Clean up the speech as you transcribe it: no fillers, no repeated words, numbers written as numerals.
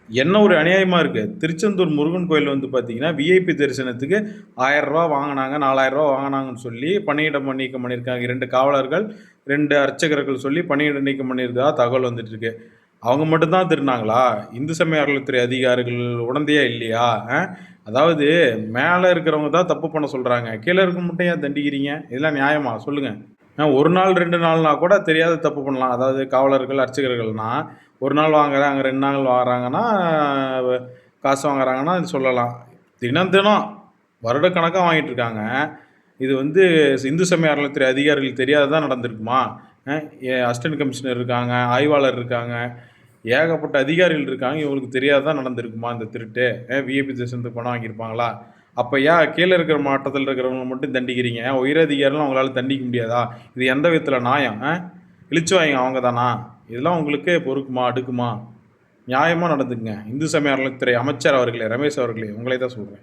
என்ன ஒரு அநியாயமா இருக்கு. திருச்செந்தூர் முருகன் கோயில் வந்து பார்த்தீங்கன்னா, விஐபி தரிசனத்துக்கு ரூ. 1000 வாங்குனாங்க, ரூ. 4000 வாங்குனாங்கன்னு சொல்லி பணியிட நீக்கம் பண்ணியிருக்காங்க. 2 காவலர்கள், 2 அர்ச்சகர்கள் சொல்லி பணியிட நீக்கம் பண்ணியிருக்கதா தகவல் வந்துட்டு இருக்கு. அவங்க மட்டும் தான் திருடுனாங்களா? இந்து சமய அறநிலையத்துறை அதிகாரிகள் உடந்தையா இல்லையா? அதாவது மேல இருக்கிறவங்க தான் தப்பு பண்ண சொல்றாங்க. கீழ இருக்கவங்க மட்டும் ஏன் தண்டிக்கிறீங்க? இதெல்லாம் நியாயமா? சொல்லுங்க. 1 நாள் 2 நாள்னா கூட தெரியாத தப்பு பண்ணலாம். அதாவது காவலர்கள், அர்ச்சகர்கள்னா, 1 நாள் வாங்குறாங்க, 2 நாள் வாங்குறாங்கன்னா, காசு வாங்குறாங்கன்னா சொல்லலாம். தினம் தினம் வருடக்கணக்கா வாங்கிட்டு இருக்காங்க. இது வந்து இந்து சமய அறநிலையத்துறை அதிகாரிகளுக்கு தெரியாததா நடந்திருக்குமா? அ அசிஸ்டன்ட் கமிஷனர் இருக்காங்க, ஆய்வாளர் இருக்காங்க, ஏகப்பட்ட அதிகாரிகள் இருக்காங்க. இவங்களுக்கு தெரியாததா நடந்திருக்குமா இந்த திருட்டு? விஐபி தரிசனத்துக்கு பணம் வாங்கியிருப்பாங்களா? அப்ப ஏன் கீழ இருக்கிற மட்டத்தில இருக்கிறவங்கள மட்டும் தண்டிக்கிறீங்க? உயரதிகாரிலாம் உங்களால தண்டிக்க முடியாதா? இது எந்த விதத்தில நியாயம்? இளிச்சவாயங்க அவங்க தானா? இதெல்லாம் உங்களுக்கு பொறுக்குமா? அடுக்குமா? நியாயமா நடந்துக்கங்க. இந்து சமய அறநிலையத்துறை அமைச்சர் அவர்களே, ரமேஷ் அவர்களே, உங்களை தான் சொல்றேன்.